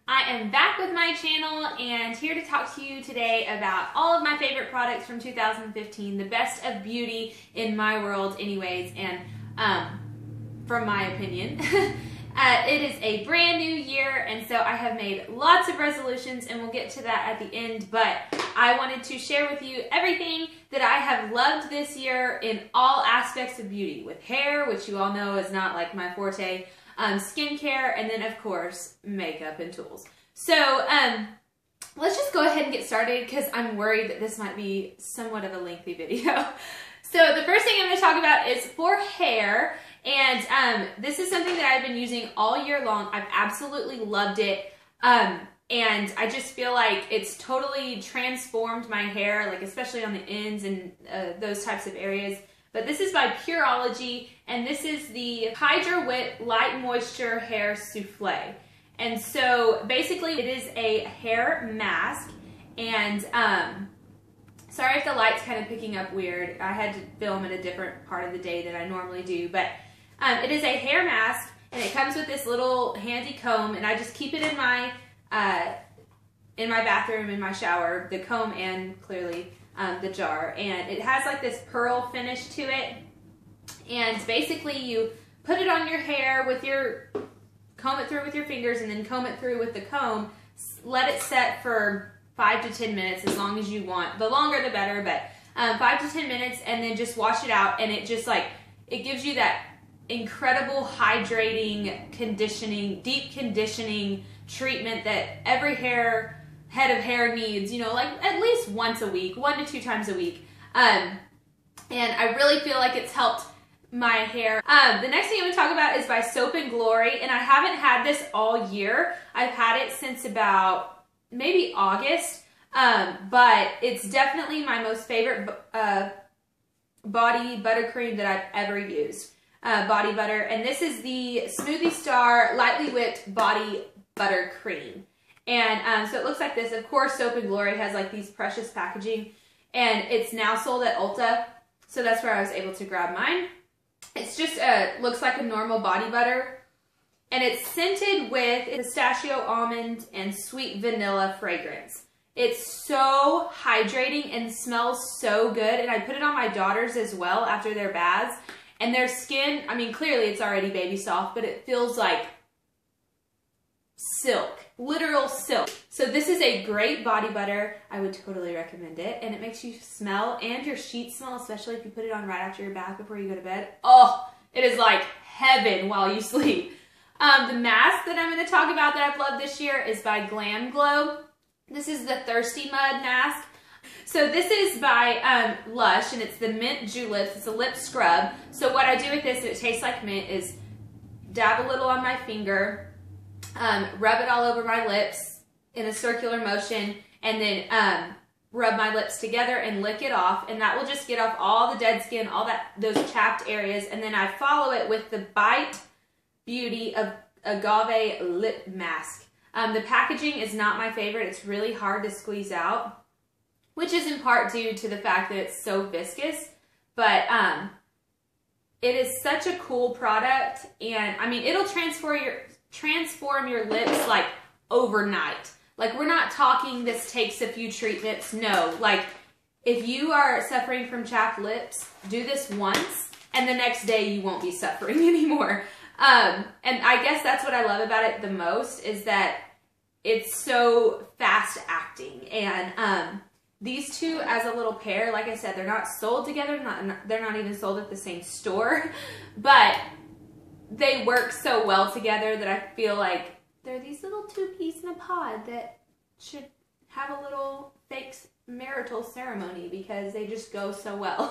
I am back with my channel and here to talk to you today about all of my favorite products from 2015, the best of beauty in my world anyways, and from my opinion. It is a brand new year, and so I have made lots of resolutions, and we'll get to that at the end, but I wanted to share with you everything that I have loved this year in all aspects of beauty, with hair, which you all know is not like my forte, skincare, and then of course, makeup and tools. So let's just go ahead and get started because I'm worried that this might be somewhat of a lengthy video. So the first thing I'm going to talk about is for hair. And this is something that I've been using all year long. I've absolutely loved it. And I just feel like it's totally transformed my hair, like especially on the ends and those types of areas. But this is by Pureology, and this is the Hydra Wit Light Moisture Hair Souffle. And so basically it is a hair mask, and sorry if the light's kind of picking up weird. I had to film at a different part of the day than I normally do, but it is a hair mask, and it comes with this little handy comb, and I just keep it in my bathroom, in my shower, the comb and clearly the jar. And it has like this pearl finish to it, and basically you put it on your hair with your, comb it through with your fingers, and then comb it through with the comb, let it set for 5 to 10 minutes, as long as you want. The longer the better, but 5 to 10 minutes, and then just wash it out, and it just like, it gives you that incredible hydrating, conditioning, deep conditioning treatment that every head of hair needs, you know, like at least once a week, 1 to 2 times a week. And I really feel like it's helped my hair. The next thing I'm going to talk about is by Soap & Glory, and I haven't had this all year. I've had it since about maybe August, but it's definitely my most favorite body buttercream that I've ever used. Body butter, and this is the Smoothie Star Lightly Whipped Body Butter Cream. And so it looks like this. Of course, Soap & Glory has like these precious packaging, and it's now sold at Ulta, so that's where I was able to grab mine. It's just looks like a normal body butter, and it's scented with pistachio, almond, and sweet vanilla fragrance. It's so hydrating and smells so good, and I put it on my daughters as well after their baths. And their skin, I mean, clearly it's already baby soft, but it feels like silk, literal silk. So this is a great body butter. I would totally recommend it. And it makes you smell, and your sheets smell, especially if you put it on right after your bath before you go to bed. Oh, it is like heaven while you sleep. The mask that I'm going to talk about that I've loved this year is by Glam Glow. This is the Thirsty Mud mask. So this is by Lush, and it's the Mint Juleps. It's a lip scrub. So what I do with this, it tastes like mint, is dab a little on my finger, rub it all over my lips in a circular motion, and then rub my lips together and lick it off, and that will just get off all the dead skin, all those chapped areas. And then I follow it with the Bite Beauty of Agave Lip Mask. The packaging is not my favorite. It's really hard to squeeze out, which is in part due to the fact that it's so viscous, but it is such a cool product, and I mean, it'll transform your lips like overnight. Like, we're not talking this takes a few treatments. No, like if you are suffering from chapped lips, do this once, and the next day you won't be suffering anymore. And I guess that's what I love about it the most, is that it's so fast acting, and these two as a little pair, like I said, they're not sold together, they're not even sold at the same store, but they work so well together that I feel like they're these little two peas in a pod that should have a little fake marital ceremony because they just go so well.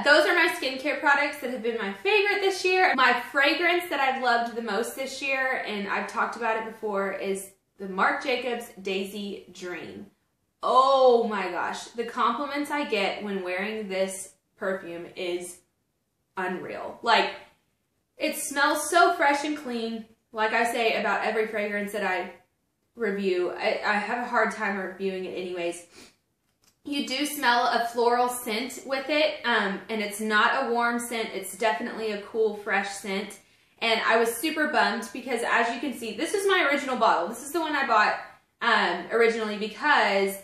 Those are my skincare products that have been my favorite this year. My fragrance that I've loved the most this year, and I've talked about it before, is the Marc Jacobs Daisy Dream. Oh my gosh, the compliments I get when wearing this perfume is unreal. Like, it smells so fresh and clean. Like I say about every fragrance that I review, I have a hard time reviewing it anyways. You do smell a floral scent with it, and it's not a warm scent. It's definitely a cool, fresh scent. And I was super bummed because, as you can see, this is my original bottle. This is the one I bought originally because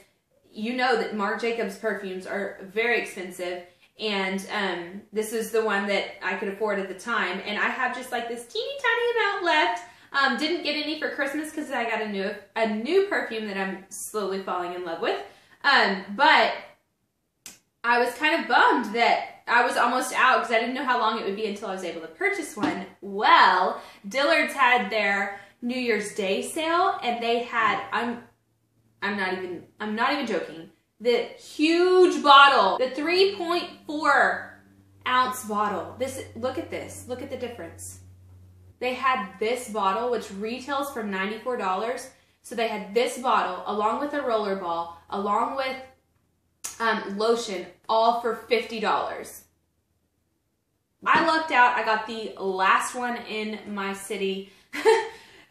you know that Marc Jacobs perfumes are very expensive. And this is the one that I could afford at the time. And I have just like this teeny tiny amount left. Didn't get any for Christmas because I got a new perfume that I'm slowly falling in love with. But I was kind of bummed that I was almost out because I didn't know how long it would be until I was able to purchase one. Well, Dillard's had their New Year's Day sale, and they had, I'm not even joking, the huge bottle, the 3.4 ounce bottle. Look at this. Look at the difference. They had this bottle, which retails for $94. So they had this bottle along with a roller ball, along with lotion, all for $50. I lucked out. I got the last one in my city.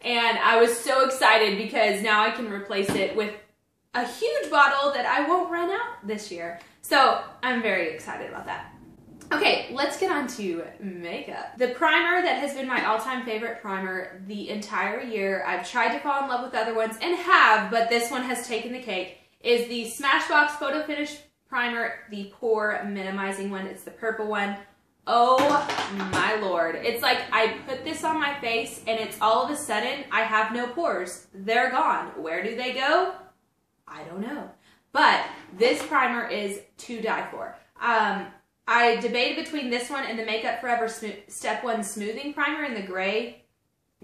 And I was so excited because now I can replace it with a huge bottle that I won't run out this year. So I'm very excited about that. Okay, let's get on to makeup. The primer that has been my all-time favorite primer the entire year, I've tried to fall in love with other ones and have, but this one has taken the cake, is the Smashbox Photo Finish Primer, the pore minimizing one. It's the purple one. Oh my lord. It's like I put this on my face and it's all of a sudden I have no pores. They're gone. Where do they go? I don't know. But this primer is to die for. I debated between this one and the Makeup Forever Step 1 Smoothing Primer in the gray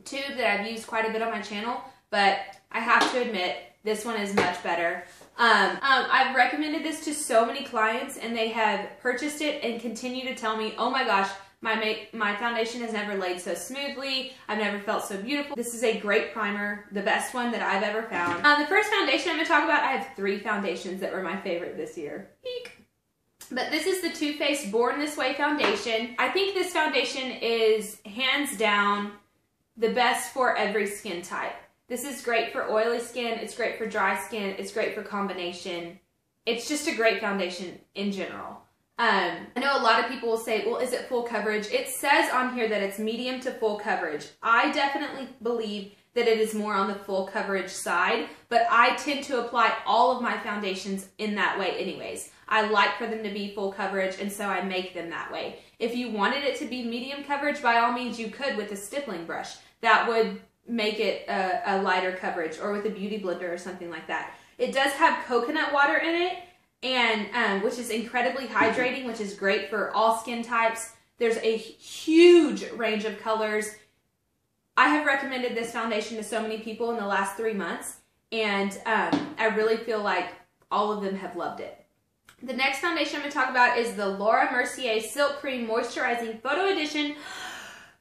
tube that I've used quite a bit on my channel, but I have to admit this one is much better. I've recommended this to so many clients and they have purchased it and continue to tell me, oh my gosh, my foundation has never laid so smoothly. I've never felt so beautiful. This is a great primer, the best one that I've ever found. The first foundation I'm going to talk about, I have 3 foundations that were my favorite this year. Eek. But this is the Too Faced Born This Way foundation. I think this foundation is hands down the best for every skin type. This is great for oily skin, it's great for dry skin, it's great for combination. It's just a great foundation in general. I know a lot of people will say, well, is it full coverage? It says on here that it's medium to full coverage. I definitely believe that it is more on the full coverage side, but I tend to apply all of my foundations in that way anyways. I like for them to be full coverage, and so I make them that way. If you wanted it to be medium coverage, by all means you could with a stippling brush. That would make it a lighter coverage, or with a beauty blender or something like that. It does have coconut water in it, and which is incredibly hydrating, which is great for all skin types. There's a huge range of colors. I have recommended this foundation to so many people in the last 3 months, and I really feel like all of them have loved it. The next foundation I'm going to talk about is the Laura Mercier Silk Cream Moisturizing Photo Edition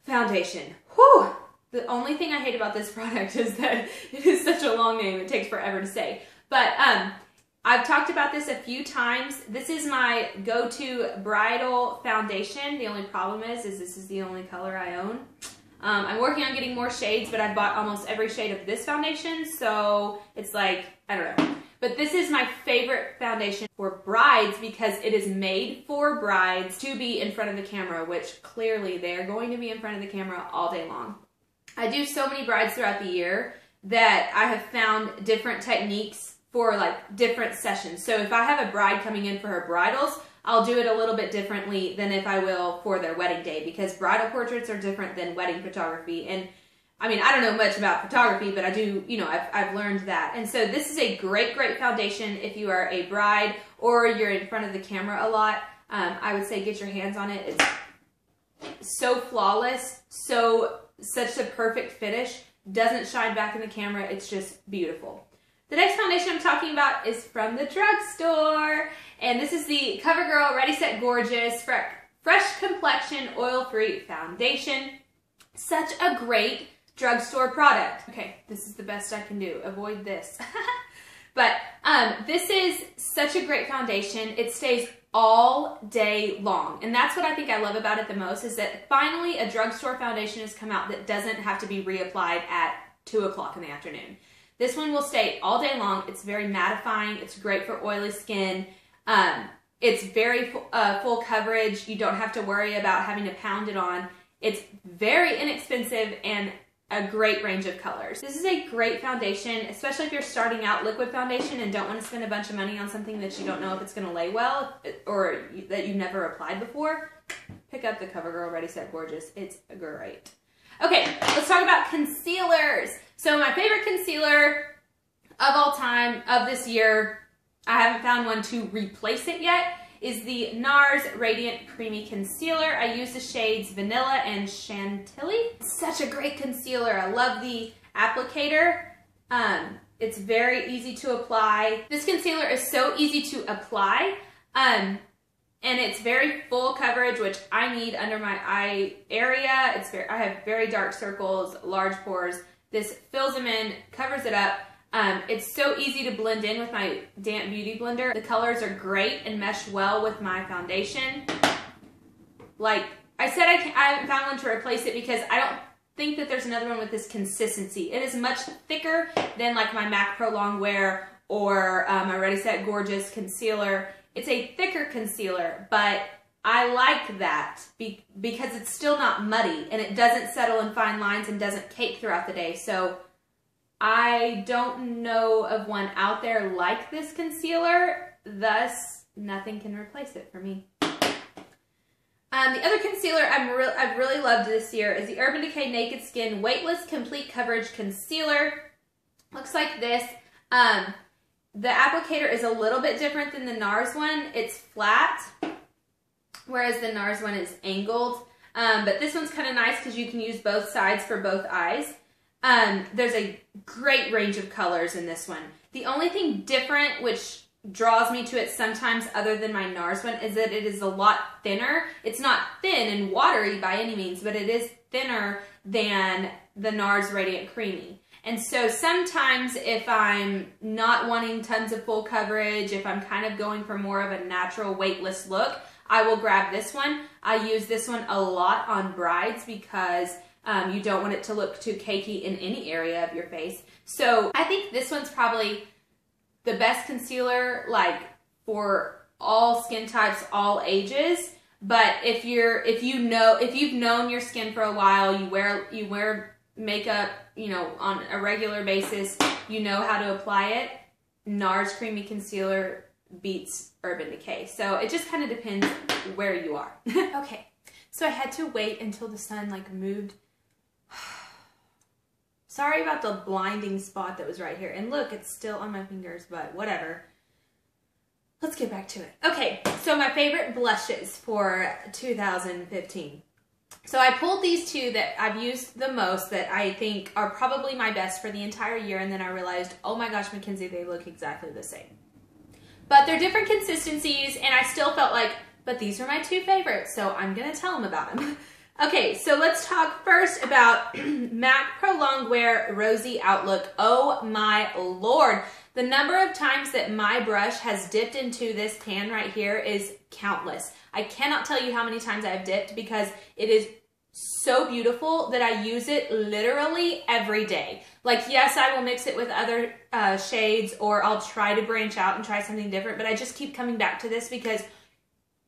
Foundation. Whew! The only thing I hate about this product is that it is such a long name. It takes forever to say. But I've talked about this a few times. This is my go-to bridal foundation. The only problem is this is the only color I own. I'm working on getting more shades, but I've bought almost every shade of this foundation, so it's like, I don't know. But this is my favorite foundation for brides because it is made for brides to be in front of the camera, which clearly they're going to be in front of the camera all day long. I do so many brides throughout the year that I have found different techniques for like different sessions. So if I have a bride coming in for her bridals, I'll do it a little bit differently than if I will for their wedding day, because bridal portraits are different than wedding photography. And I mean, I don't know much about photography, but I do, you know, I've learned that. And so this is a great, great foundation if you are a bride or you're in front of the camera a lot. I would say get your hands on it. It's so flawless, such a perfect finish. Doesn't shine back in the camera. It's just beautiful. The next foundation I'm talking about is from the drugstore. And this is the CoverGirl Ready Set Gorgeous Fresh Complexion Oil-Free Foundation. Such a great drugstore product. Okay, this is the best I can do. Avoid this. But this is such a great foundation. It stays all day long. And that's what I think I love about it the most, is that finally a drugstore foundation has come out that doesn't have to be reapplied at 2 o'clock in the afternoon. This one will stay all day long. It's very mattifying. It's great for oily skin. It's very full coverage. You don't have to worry about having to pound it on. It's very inexpensive and a great range of colors. This is a great foundation, especially if you're starting out liquid foundation and don't want to spend a bunch of money on something that you don't know if it's going to lay well or that you've never applied before. Pick up the CoverGirl Ready Set Gorgeous. It's great. Okay, let's talk about concealers. So my favorite concealer of all time, of this year, I haven't found one to replace it yet, is the NARS Radiant Creamy Concealer. I use the shades Vanilla and Chantilly. It's such a great concealer. I love the applicator. It's very easy to apply. This concealer is so easy to apply, and it's very full coverage, which I need under my eye area. I have very dark circles, large pores. This fills them in, covers it up. It's so easy to blend in with my damp beauty blender. The colors are great and mesh well with my foundation. Like I said, I haven't found one to replace it because I don't think that there's another one with this consistency. It is much thicker than like my MAC Pro Longwear or my Ready Set Gorgeous concealer. It's a thicker concealer, but I like that because it's still not muddy and it doesn't settle in fine lines and doesn't cake throughout the day. So I don't know of one out there like this concealer, thus nothing can replace it for me. The other concealer I've really loved this year is the Urban Decay Naked Skin Weightless Complete Coverage Concealer. Looks like this. The applicator is a little bit different than the NARS one. It's flat, whereas the NARS one is angled. But this one's kind of nice because you can use both sides for both eyes. There's a great range of colors in this one. The only thing different, which draws me to it sometimes other than my NARS one, is that it is a lot thinner. It's not thin and watery by any means, but it is thinner than the NARS Radiant Creamy. And so sometimes if I'm not wanting tons of full coverage, if I'm kind of going for more of a natural weightless look, I will grab this one. I use this one a lot on brides because you don't want it to look too cakey in any area of your face. So I think this one's probably the best concealer, like for all skin types, all ages. But if you've known your skin for a while, you wear makeup, you know, on a regular basis, you know how to apply it, NARS Creamy Concealer beats Urban Decay. So it just kind of depends where you are. Okay, so I had to wait until the sun like moved. Sorry about the blinding spot that was right here. And look, it's still on my fingers, but whatever. Let's get back to it. Okay, so my favorite blushes for 2015. So I pulled these two that I've used the most that I think are probably my best for the entire year, and then I realized, oh my gosh, Mackenzie, they look exactly the same. But they're different consistencies, and I still felt like, but these are my two favorites, so I'm going to tell them about them. Okay, so let's talk first about MAC Pro Longwear Rosy Outlook. Oh my lord. The number of times that my brush has dipped into this pan right here is countless. I cannot tell you how many times I've dipped because it is so beautiful that I use it literally every day. Like, yes, I will mix it with other shades, or I'll try to branch out and try something different, but I just keep coming back to this because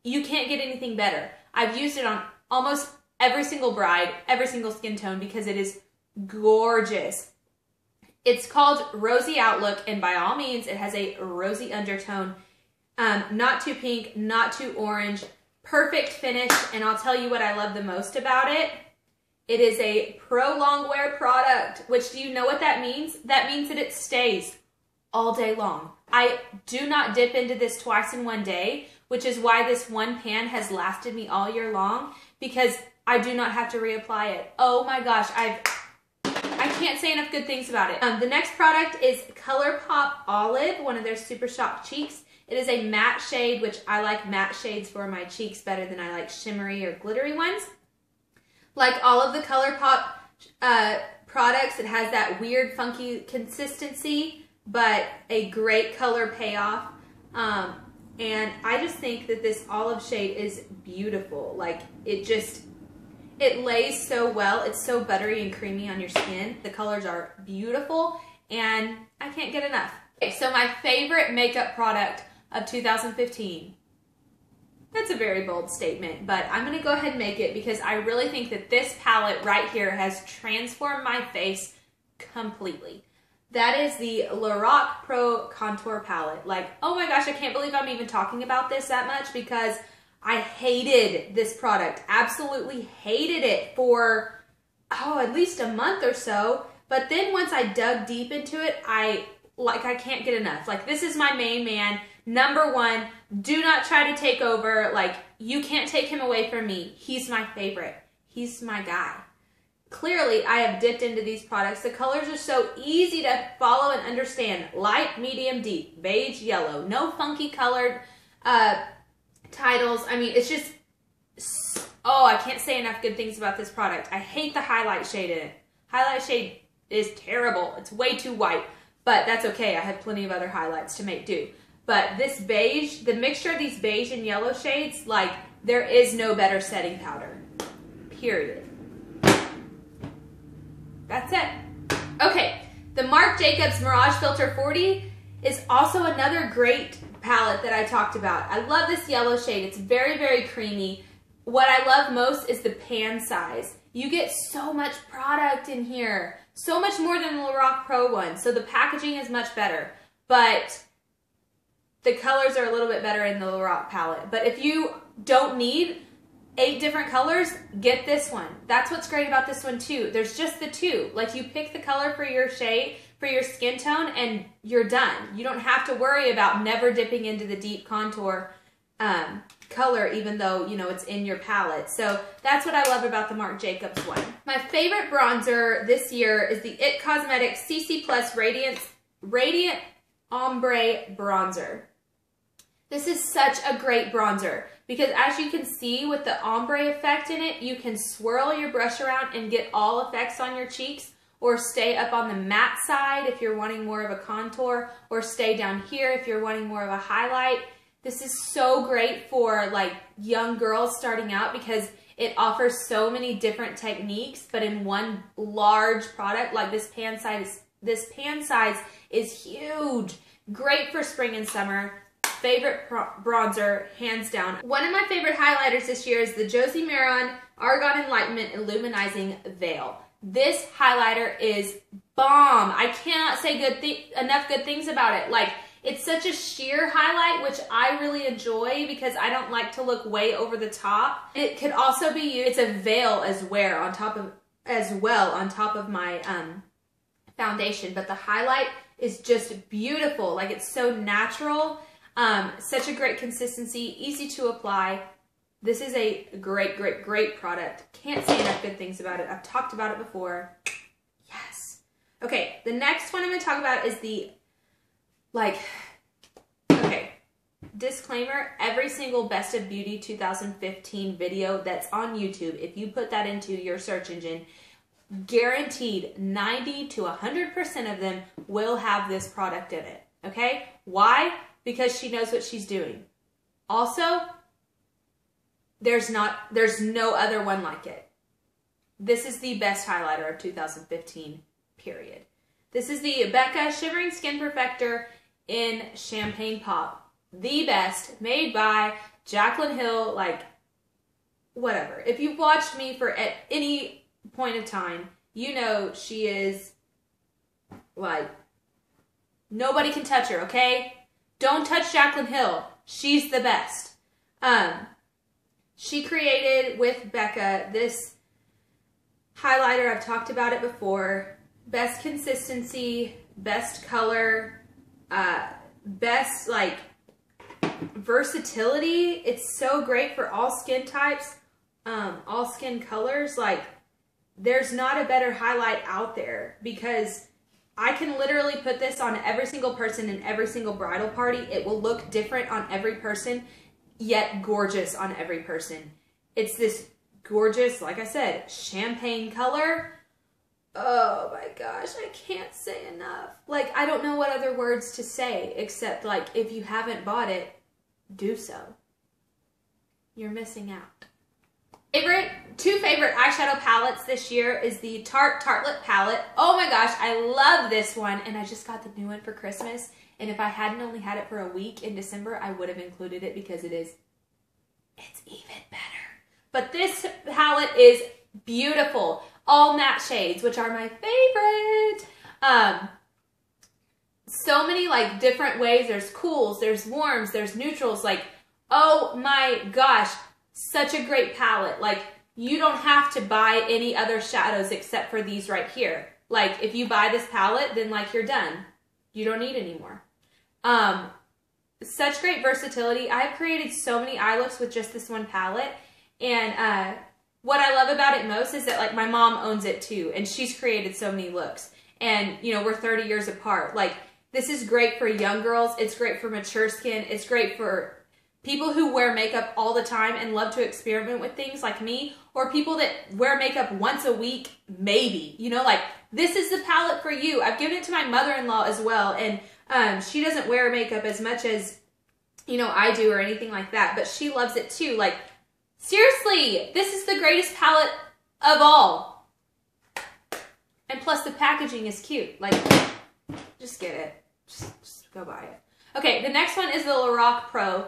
you can't get anything better. I've used it on almost every single bride, every single skin tone because it is gorgeous. It's called Rosy Outlook, and by all means, it has a rosy undertone. Not too pink, not too orange, perfect finish, and I'll tell you what I love the most about it. It is a Pro Longwear product, which do you know what that means? That means that it stays all day long. I do not dip into this twice in one day, which is why this one pan has lasted me all year long, because I do not have to reapply it. Oh my gosh, I can't say enough good things about it. The next product is ColourPop Olive, one of their Super Shock Cheeks. It is a matte shade, which I like matte shades for my cheeks better than I like shimmery or glittery ones. Like all of the ColourPop products, it has that weird, funky consistency, but a great color payoff. And I just think that this olive shade is beautiful. Like, it lays so well. It's so buttery and creamy on your skin. The colors are beautiful, and I can't get enough. Okay, so my favorite makeup product of 2015, That's a very bold statement, but I'm going to go ahead and make it because I really think that this palette right here has transformed my face completely. That is the Lorac Pro Contour Palette. Like, oh my gosh, I can't believe I'm even talking about this that much because I hated this product. Absolutely hated it for, at least a month or so. But then once I dug deep into it, I can't get enough. Like, this is my main man. Number one, do not try to take over. Like, you can't take him away from me. He's my favorite. He's my guy. Clearly, I have dipped into these products. The colors are so easy to follow and understand. Light, medium, deep, beige, yellow. No funky colored titles. I mean, it's just, I can't say enough good things about this product. I hate the highlight shade in it. Highlight shade is terrible. It's way too white, but that's okay. I have plenty of other highlights to make do. But this beige, the mixture of these beige and yellow shades, like, there is no better setting powder. Period. That's it. Okay, the Marc Jacobs Mirage Filter 40 is also another great palette that I talked about. I love this yellow shade. It's very, very creamy. What I love most is the pan size. You get so much product in here. So much more than the Lorac Pro one. So the packaging is much better. But the colors are a little bit better in the Lorac palette. But if you don't need 8 different colors, get this one. That's what's great about this one too. There's just the 2. Like, you pick the color for your shade, for your skin tone, and you're done. You don't have to worry about never dipping into the deep contour color, even though, you know, it's in your palette. So that's what I love about the Marc Jacobs one. My favorite bronzer this year is the IT Cosmetics CC Plus Radiant Ombre Bronzer. This is such a great bronzer because, as you can see with the ombre effect in it, you can swirl your brush around and get all effects on your cheeks, or stay up on the matte side if you're wanting more of a contour, or stay down here if you're wanting more of a highlight. This is so great for like young girls starting out because it offers so many different techniques, but in one large product. Like, this pan size is huge. Great for spring and summer. Favorite bronzer, hands down. One of my favorite highlighters this year is the Josie Maran Argan Enlightenment Illuminizing Veil. This highlighter is bomb. I cannot say enough good things about it. Like, it's such a sheer highlight, which I really enjoy because I don't like to look way over the top. It could also be used, it's a veil as well on top of my foundation, but the highlight is just beautiful. Like, it's so natural. Such a great consistency, easy to apply. This is a great, great, great product. Can't say enough good things about it. I've talked about it before. Yes. Okay, the next one I'm going to talk about is the, disclaimer, every single Best of Beauty 2015 video that's on YouTube, if you put that into your search engine, guaranteed 90 to 100% of them will have this product in it. Okay? Why? Because she knows what she's doing. Also, there's no other one like it. This is the best highlighter of 2015, period. This is the Becca Shimmering Skin Perfector in Champagne Pop. The best, made by Jaclyn Hill, like, whatever. If you've watched me for at any point of time, you know she is, like, nobody can touch her, okay? Don't touch Jaclyn Hill. She's the best. She created with Becca this highlighter. I've talked about it before. Best consistency, best color, best, like, versatility. It's so great for all skin types, all skin colors. Like, there's not a better highlight out there because I can literally put this on every single person in every single bridal party. It will look different on every person, yet gorgeous on every person. It's this gorgeous, like I said, champagne color. Oh my gosh, I can't say enough. Like, I don't know what other words to say except, like, if you haven't bought it, do so. You're missing out. Two favorite eyeshadow palettes this year is the Tartelette palette. Oh my gosh, I love this one, and I just got the new one for Christmas, and if I hadn't only had it for a week in December, I would have included it because it is it's even better. But this palette is beautiful. All matte shades, which are my favorite. So many like different ways. There's cools, there's warms, there's neutrals. Like, oh my gosh, such a great palette. Like, you don't have to buy any other shadows except for these right here. Like, if you buy this palette, then like you're done. You don't need any more. Such great versatility. I've created so many eye looks with just this one palette. And what I love about it most is that like my mom owns it too. And she's created so many looks. And you know, we're 30 years apart. Like, this is great for young girls. It's great for mature skin. It's great for people who wear makeup all the time and love to experiment with things like me, or people that wear makeup once a week, maybe. You know, like, this is the palette for you. I've given it to my mother-in-law as well, and she doesn't wear makeup as much as, you know, I do or anything like that, but she loves it too. Like, seriously, this is the greatest palette of all. And plus the packaging is cute. Like, just get it. Just go buy it. Okay, the next one is the Lorac Pro.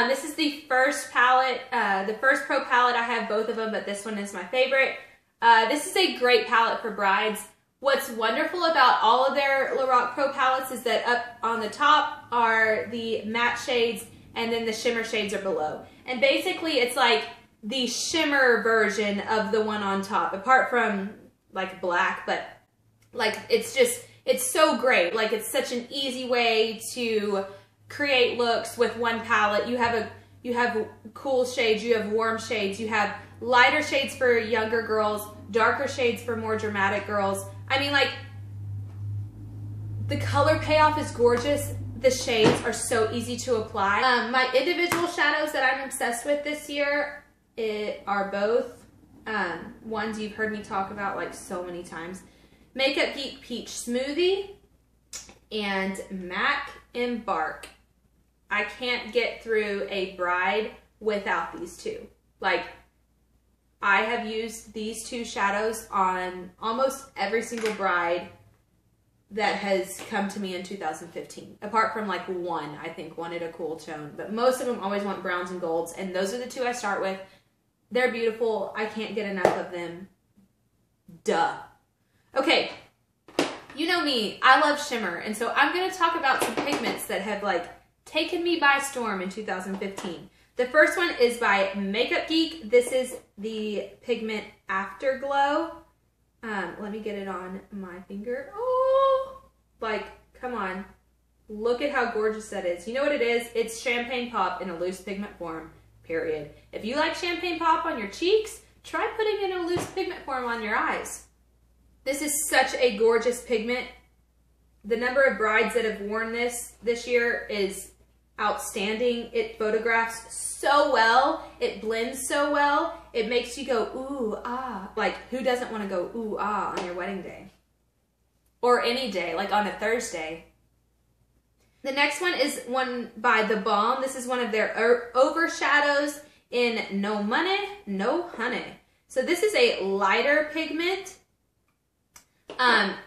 This is the first palette, the first Pro palette. I have both of them, but this one is my favorite. This is a great palette for brides. What's wonderful about all of their Lorac Pro palettes is that up on the top are the matte shades, and then the shimmer shades are below. And basically, it's like the shimmer version of the one on top, apart from like black, but like it's so great. Like, it's such an easy way to create looks with one palette. You have cool shades, you have warm shades, you have lighter shades for younger girls, darker shades for more dramatic girls. I mean, like, the color payoff is gorgeous. The shades are so easy to apply. My individual shadows that I'm obsessed with this year are both ones you've heard me talk about like so many times. Makeup Geek Peach Smoothie and MAC Embark. I can't get through a bride without these two. Like, I have used these two shadows on almost every single bride that has come to me in 2015. Apart from like one, I think, wanted a cool tone. But most of them always want browns and golds. And those are the two I start with. They're beautiful. I can't get enough of them. Duh. Okay. You know me. I love shimmer. And so I'm going to talk about some pigments that have like taken me by storm in 2015. The first one is by Makeup Geek. This is the Pigment Afterglow. Let me get it on my finger. Oh, like, come on. Look at how gorgeous that is. You know what it is? It's Champagne Pop in a loose pigment form, period. If you like Champagne Pop on your cheeks, try putting it in a loose pigment form on your eyes. This is such a gorgeous pigment. The number of brides that have worn this year is outstanding. It photographs so well. It blends so well. It makes you go, ooh, ah. Like, who doesn't want to go, ooh, ah, on your wedding day? Or any day, like on a Thursday. The next one is one by The Balm. This is one of their overshadows in No Money, No Honey. So this is a lighter pigment.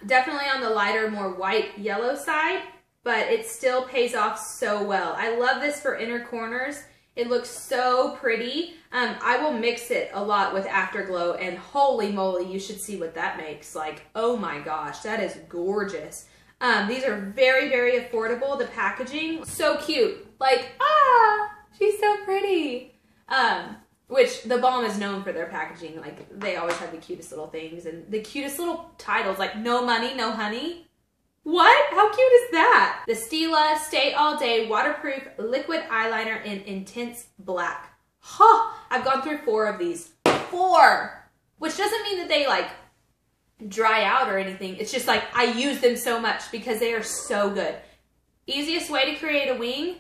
Definitely on the lighter, more white, yellow side, but it still pays off so well. I love this for inner corners. It looks so pretty. I will mix it a lot with Afterglow, and holy moly, you should see what that makes. Like, oh my gosh, that is gorgeous. These are very, very affordable. The packaging, so cute. Like, ah, she's so pretty. Which The Balm is known for their packaging. Like, they always have the cutest little things and the cutest little titles, like No Money, No Honey. What? How cute is that? The Stila Stay All Day Waterproof Liquid Eyeliner in Intense Black. Huh, I've gone through 4 of these. 4! Which doesn't mean that they, like, dry out or anything. It's just, like, I use them so much because they are so good. Easiest way to create a wing,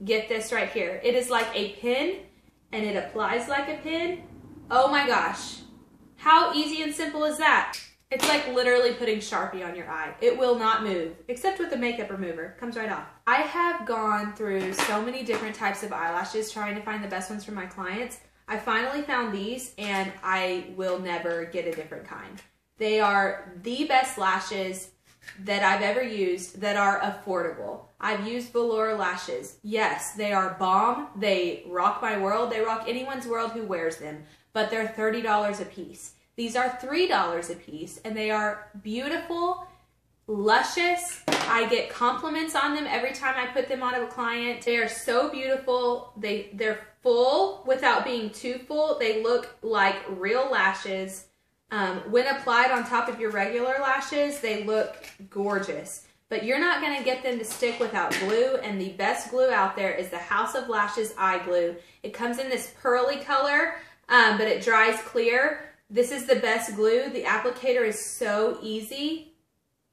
get this right here. It is like a pin, and it applies like a pin. Oh my gosh. How easy and simple is that? It's like literally putting Sharpie on your eye. It will not move, except with the makeup remover. Comes right off. I have gone through so many different types of eyelashes trying to find the best ones for my clients. I finally found these, and I will never get a different kind. They are the best lashes that I've ever used that are affordable. I've used velour lashes. Yes, they are bomb. They rock my world. They rock anyone's world who wears them. But they're $30 a piece. These are $3 a piece, and they are beautiful, luscious. I get compliments on them every time I put them on a client. They are so beautiful. They're full without being too full. They look like real lashes. When applied on top of your regular lashes, they look gorgeous. But you're not going to get them to stick without glue, and the best glue out there is the House of Lashes eye glue. It comes in this pearly color, but it dries clear. This is the best glue. The applicator is so easy.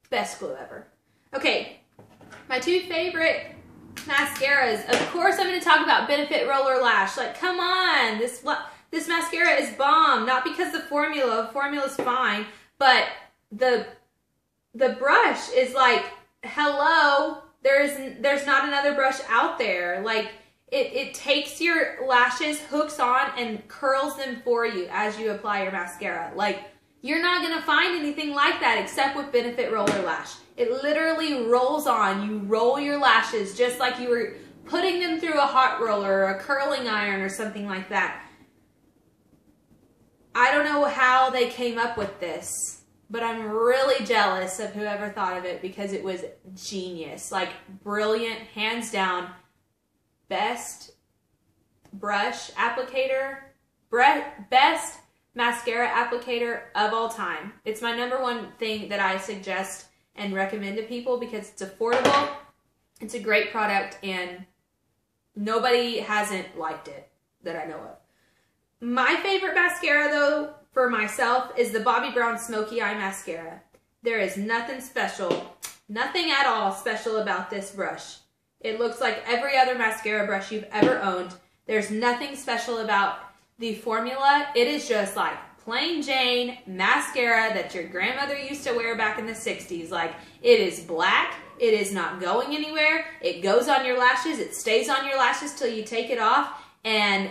Best glue ever. Okay, my two favorite mascaras. Of course, I'm going to talk about Benefit Roller Lash. Like, come on, this mascara is bomb. Not because the formula's fine, but the brush is like, hello, there's not another brush out there. Like, it takes your lashes, hooks on, and curls them for you as you apply your mascara. Like, you're not going to find anything like that except with Benefit Roller Lash. It literally rolls on. You roll your lashes just like you were putting them through a hot roller or a curling iron or something like that. I don't know how they came up with this, but I'm really jealous of whoever thought of it because it was genius. Like, brilliant, hands down. Best brush applicator, best mascara applicator of all time. It's my #1 thing that I suggest and recommend to people because it's affordable, it's a great product, and nobody hasn't liked it that I know of. My favorite mascara, though, for myself, is the Bobbi Brown Smoky Eye Mascara. There is nothing special, nothing at all special about this brush. It looks like every other mascara brush you've ever owned. There's nothing special about the formula. It is just like plain Jane mascara that your grandmother used to wear back in the 60s. Like, it is black. It is not going anywhere. It goes on your lashes. It stays on your lashes till you take it off, and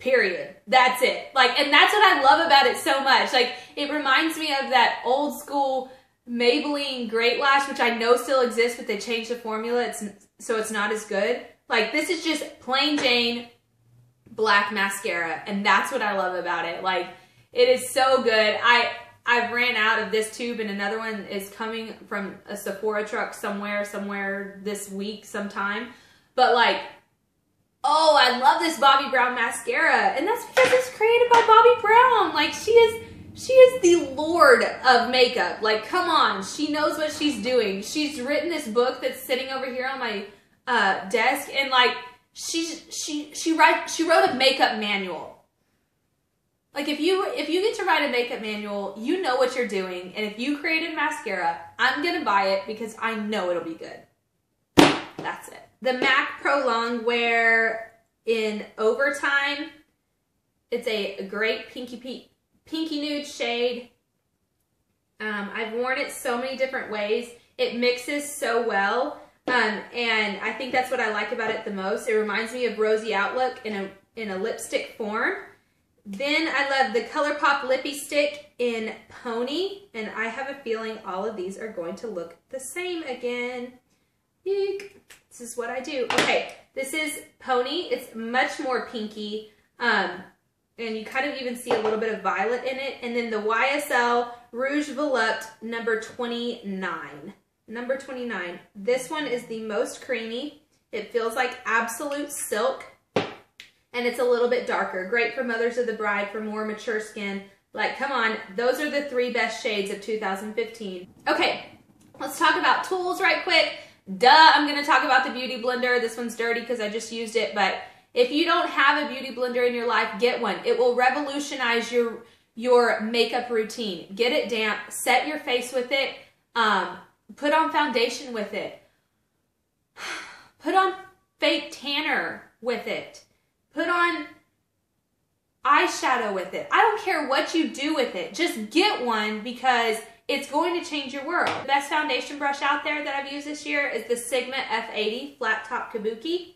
period. That's it. Like, and that's what I love about it so much. Like, it reminds me of that old school Maybelline Great Lash, which I know still exists, but they changed the formula so it's not as good. Like, this is just plain Jane black mascara, and that's what I love about it. Like, it is so good. I've ran out of this tube, and another one is coming from a Sephora truck somewhere this week sometime. But like, oh, I love this Bobbi Brown mascara, and that's because it's created by Bobbi Brown. Like, she is the Lord of makeup. Like, come on, she knows what she's doing. She's written this book that's sitting over here on my desk, and like, she wrote a makeup manual. Like, if you get to write a makeup manual, you know what you're doing, and if you created mascara, I'm gonna buy it because I know it'll be good. That's it. The MAC Pro Longwear in Overtime. It's a great pinky nude shade. I've worn it so many different ways. It mixes so well, and I think that's what I like about it the most. It reminds me of Rosy Outlook in a lipstick form. Then I love the ColourPop Lippy Stick in Pony, and I have a feeling all of these are going to look the same again. Eek. This is what I do. Okay, this is Pony. It's much more pinky. And you kind of even see a little bit of violet in it. And then the YSL Rouge Volupte number 29. Number 29. This one is the most creamy. It feels like absolute silk. And it's a little bit darker. Great for Mothers of the Bride, for more mature skin. Like, come on. Those are the 3 best shades of 2015. Okay, let's talk about tools right quick. Duh, I'm going to talk about the Beauty Blender. This one's dirty because I just used it, but if you don't have a beauty blender in your life, get one. It will revolutionize your makeup routine. Get it damp, set your face with it, put on foundation with it, put on fake tanner with it, put on eyeshadow with it. I don't care what you do with it. Just get one because it's going to change your world. The best foundation brush out there that I've used this year is the Sigma F80 Flat Top Kabuki.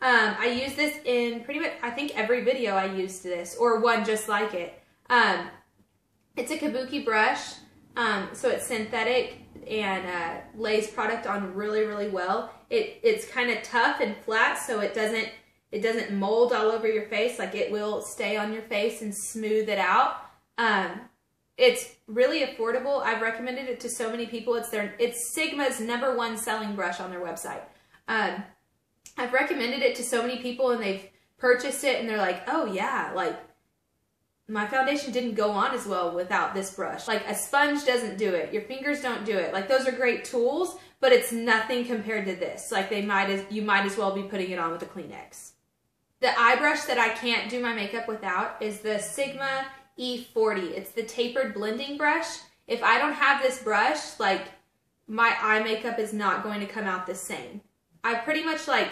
I use this in pretty much, I think every video I used this, or one just like it. It's a kabuki brush, so it's synthetic. and lays product on really, really well. It's kind of tough and flat, so it doesn't mold all over your face. Like, it will stay on your face and smooth it out. It's really affordable. I've recommended it to so many people. It's Sigma's #1 selling brush on their website. I've recommended it to so many people, and they've purchased it, and they're like, oh yeah, like, my foundation didn't go on as well without this brush. Like, a sponge doesn't do it. Your fingers don't do it. Like, those are great tools, but it's nothing compared to this. Like, you might as well be putting it on with a Kleenex. The eye brush that I can't do my makeup without is the Sigma E40. It's the tapered blending brush. If I don't have this brush, like, my eye makeup is not going to come out the same. I pretty much, like,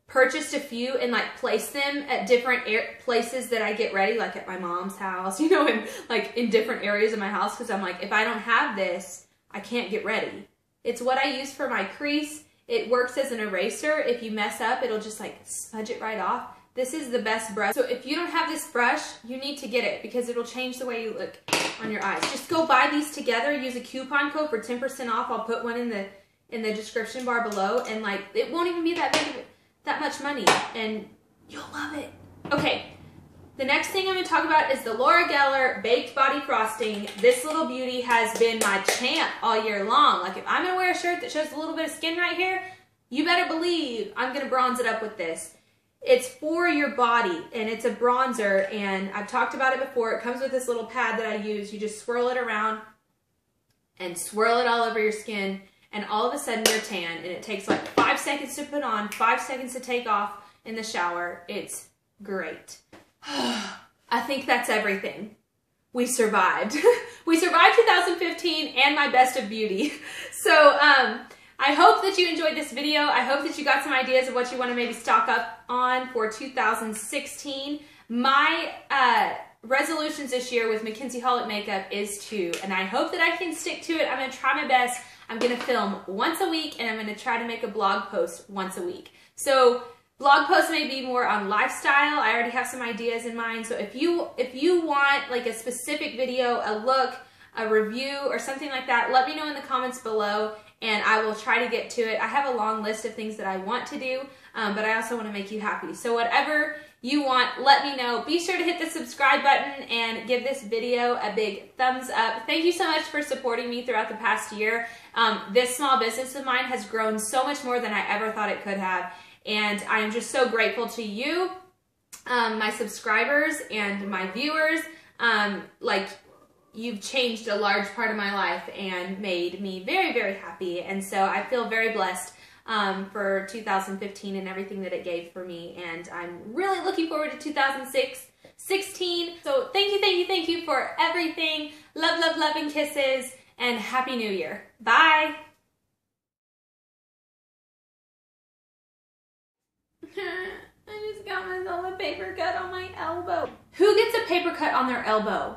purchased a few and, like, placed them at different places that I get ready, like at my mom's house, you know, and, like, in different areas of my house, because I'm like, if I don't have this, I can't get ready. It's what I use for my crease. It works as an eraser. If you mess up, it'll just, like, smudge it right off. This is the best brush. So if you don't have this brush, you need to get it, because it'll change the way you look on your eyes. Just go buy these together. Use a coupon code for 10% off. I'll put one in the description bar below, and, like, it won't even be that much money, and you'll love it. Okay, the next thing I'm going to talk about is the Laura Geller Baked Body Frosting. This little beauty has been my champ all year long. Like, if I'm going to wear a shirt that shows a little bit of skin right here, you better believe I'm going to bronze it up with this. It's for your body, and it's a bronzer, and I've talked about it before. It comes with this little pad that I use. You just swirl it around and swirl it all over your skin, and all of a sudden you're tan, and it takes like 5 seconds to put on, 5 seconds to take off in the shower. It's great. I think that's everything. We survived. We survived 2015 and my best of beauty. So I hope that you enjoyed this video. I hope that you got some ideas of what you want to maybe stock up on for 2016. My resolutions this year with Mackenzie Holik makeup is to, and I hope that I can stick to it. I'm going to try my best. I'm going to film once a week, and I'm going to try to make a blog post once a week. So blog posts may be more on lifestyle. I already have some ideas in mind. So if you want like a specific video, a look, a review, or something like that, let me know in the comments below, and I will try to get to it. I have a long list of things that I want to do, but I also want to make you happy. So whatever you want, let me know. Be sure to hit the subscribe button and give this video a big thumbs up. Thank you so much for supporting me throughout the past year. This small business of mine has grown so much more than I ever thought it could have, and I am just so grateful to you, my subscribers and my viewers. Like, you've changed a large part of my life and made me very, very happy, and so I feel very blessed for 2015 and everything that it gave for me, and I'm really looking forward to 2016. So thank you for everything. Love, love, love, and kisses, and Happy New Year. Bye. I just got myself a paper cut on my elbow. Who gets a paper cut on their elbow?